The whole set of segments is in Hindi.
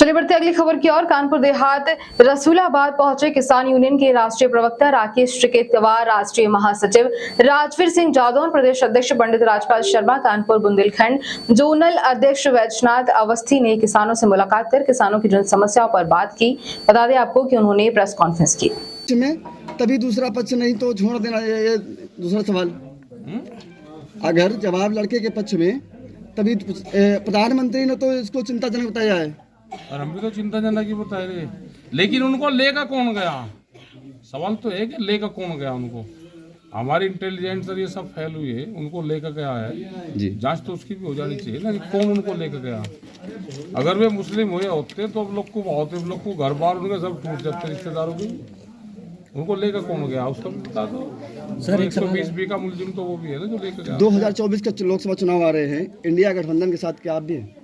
चलिए बढ़ते अगली खबर की ओर। कानपुर देहात रसूलाबाद पहुंचे किसान यूनियन के राष्ट्रीय प्रवक्ता राकेश टिकैतवार, राष्ट्रीय महासचिव राजवीर सिंह जादौन, प्रदेश अध्यक्ष पंडित राजपाल शर्मा, कानपुर बुंदेलखंड जोनल अध्यक्ष वैजनाथ अवस्थी ने किसानों से मुलाकात कर किसानों की जन समस्याओं पर बात की। बता दें आपको कि उन्होंने प्रेस कॉन्फ्रेंस की। तभी दूसरा पक्ष नहीं तो छोड़ देना। ये दूसरा सवाल, अगर जवाब लड़के के पक्ष में, तभी प्रधानमंत्री ने तो इसको चिंताजनक बताया है और हम भी तो चिंताजनक ही बता रहे, लेकिन उनको लेकर कौन गया? सवाल तो है कि लेकर कौन गया उनको? हमारी इंटेलिजेंस और ये सब फैल हुई है, उनको लेकर गया है जी। जांच तो उसकी भी हो जानी चाहिए ना कि कौन उनको लेकर गया। अगर वे मुस्लिम हुए होते तो अब लोग को बहुत, लोग को घर बार उनके सब टूट जाते रिश्तेदारों की। उनको लेकर कौन गया उसका भी बता दो सर। 120 का मुलजिम तो वो भी है ना जो लेकर गया। 2024 का लोकसभा चुनाव आ रहे हैं, इंडिया गठबंधन के साथ क्या आप भी हैं?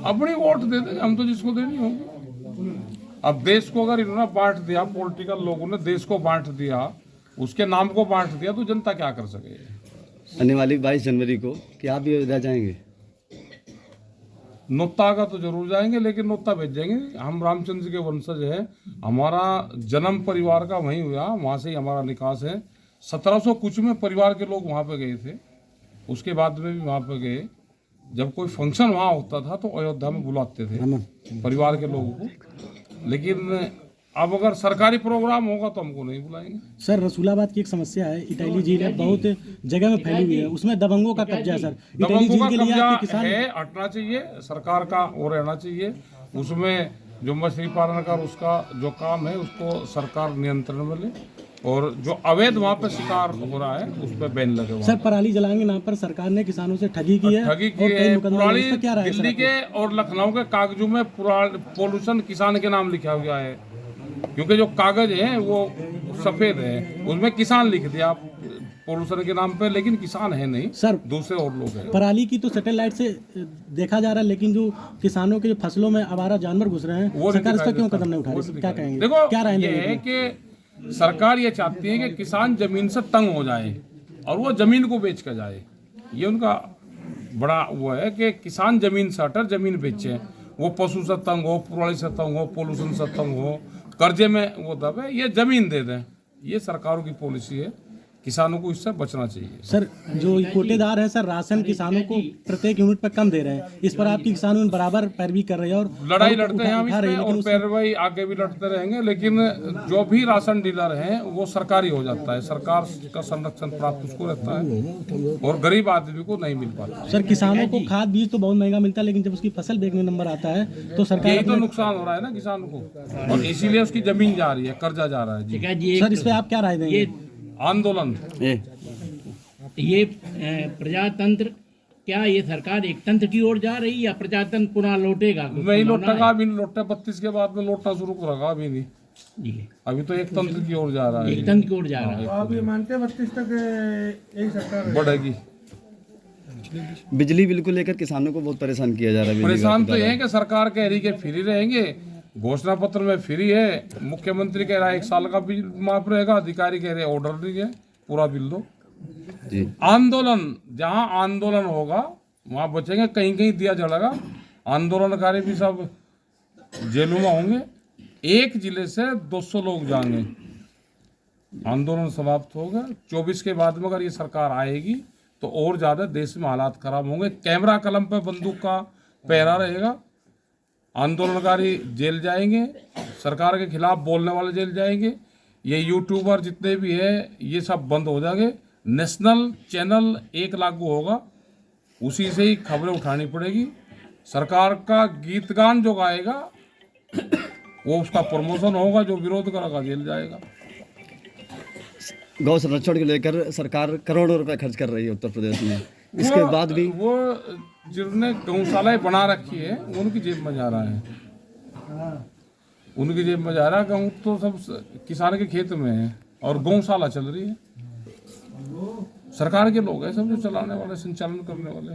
अपनी वोट दे देंगे हम तो, जिसको देनी होगी। अब देश को अगर इन्होंने बांट दिया, पॉलिटिकल लोगों ने देश को बांट दिया, उसके नाम को बांट दिया, तो जनता क्या कर सके? आने वाली 22 जनवरी को क्या आप भी अयोध्या जाएंगे? नोता का तो जरूर जाएंगे, लेकिन नोता भेजेंगे। हम रामचंद्र जी के वंशज हैं, हमारा जन्म परिवार का वहीं हुआ, वहाँ से ही हमारा निकास है। 1700 कुछ में परिवार के लोग वहाँ पे गए थे, उसके बाद में भी वहाँ पे गए। जब कोई फंक्शन वहाँ होता था तो अयोध्या में बुलाते थे परिवार के लोगों को, लेकिन अब अगर सरकारी प्रोग्राम होगा तो हमको नहीं बुलाएंगे। सर, रसूलाबाद की एक समस्या है, इटैली झील है, बहुत जगह में फैली हुई है, उसमें दबंगों का कब्जा है। सर, दबंगों का कब्जा है, हटना चाहिए, सरकार का वो रहना चाहिए। उसमें जो मछली पालन का उसका जो काम है उसको सरकार नियंत्रण में ले, और जो अवैध वहाँ पे शिकार हो रहा है उस पर बैन लगे। सर, पराली जलाएंगे नाम पर सरकार ने किसानों से ठगी की है। पुरानी दिल्ली के और लखनऊ के कागजों में पोल्यूशन किसान के नाम लिखा गया है, क्योंकि जो कागज है वो सफेद है, उसमें किसान लिख दिया पोल्यूशन के नाम पे, लेकिन किसान है नहीं सर, दूसरे और लोग हैं। पराली की तो सैटेलाइट से देखा जा रहा है, लेकिन जो किसानों के फसलों में आवारा जानवर घुस रहे हैं, सरकार इस पर क्यों कदम नहीं उठा रही? क्या कहेंगे? देखो, क्या ये है कि सरकार ये चाहती है कि किसान जमीन से तंग हो जाए और वो जमीन को बेच कर जाए। ये उनका बड़ा वो है कि किसान जमीन से हटर जमीन बेचे, वो पशु से तंग हो, पराली से तंग हो, पोल्यूशन से तंग हो, कर्जे में वो दबे, ये जमीन दे दें। ये सरकारों की पॉलिसी है, किसानों को इससे बचना चाहिए। सर, जो कोटेदार है सर, राशन किसानों को प्रत्येक यूनिट पर कम दे रहे हैं, इस पर आपकी किसान यूनियन बराबर पैरवी कर रहे हैं और लड़ाई लड़ते हैं हम इसमें, और पैरवी आगे भी लड़ते रहेंगे। लेकिन जो भी राशन डीलर है वो सरकारी हो जाता है, सरकार का संरक्षण प्राप्त उसको रहता है और गरीब आदमी को नहीं मिल पाता। सर, किसानों को खाद बीज तो बहुत महंगा मिलता है, लेकिन जब उसकी फसल बेचने नंबर आता है तो सरकार, यही तो नुकसान हो रहा है ना किसान को, और इसीलिए उसकी जमीन जा रही है, कर्जा जा रहा है जी। सर, इस पे आप क्या राय देंगे? आंदोलन ये प्रजातंत्र, क्या ये सरकार एक तंत्र की ओर जा रही या प्रजातंत्र पुनः लौटेगा? नहीं लौटेगा, अभी लौटा 32 के बाद में लौटना शुरू करेगा, अभी नहीं जी। अभी तो एक तंत्र की ओर जा रहा है, एक तंत्र की ओर जा रहा है। आप ये मानते हैं 32 तक यही सरकार बढ़ेगी? बिजली बिल को लेकर किसानों को बहुत परेशान किया जा रहा है। परेशान तो ये है कि सरकार कह रही है कि फ्री रहेंगे, घोषणा पत्र में फ्री है, मुख्यमंत्री कह रहा है 1 साल का बिल माफ रहेगा, अधिकारी कह रहे हैं ऑर्डर नहीं है, पूरा बिल दो जी। आंदोलन, जहां आंदोलन होगा वहां बचेंगे, कहीं कहीं दिया जलेगा, आंदोलनकारी भी सब जेलों में होंगे। एक जिले से 200 लोग जाएंगे, आंदोलन समाप्त होगा। 24 के बाद में अगर ये सरकार आएगी तो और ज्यादा देश में हालात खराब होंगे। कैमरा कलम पे बंदूक का पहरा रहेगा, आंदोलनकारी जेल जाएंगे, सरकार के खिलाफ बोलने वाले जेल जाएंगे, ये यूट्यूबर जितने भी है ये सब बंद हो जाएंगे। नेशनल चैनल 1 लागू होगा, उसी से ही खबरें उठानी पड़ेगी। सरकार का गीत गान जो गाएगा वो उसका प्रमोशन होगा, जो विरोध करेगा जेल जाएगा। गौ संरक्षण को लेकर सरकार करोड़ों रुपए खर्च कर रही है उत्तर प्रदेश में, इसके बाद भी वो जिन्होंने गौशालाएं बना रखी है उनकी जेब में जा रहा है, उनकी जेब में जा रहा है। गेहूँ तो सब किसान के खेत में है और गौशाला चल रही है, सरकार के लोग हैं सब जो चलाने वाले, संचालन करने वाले।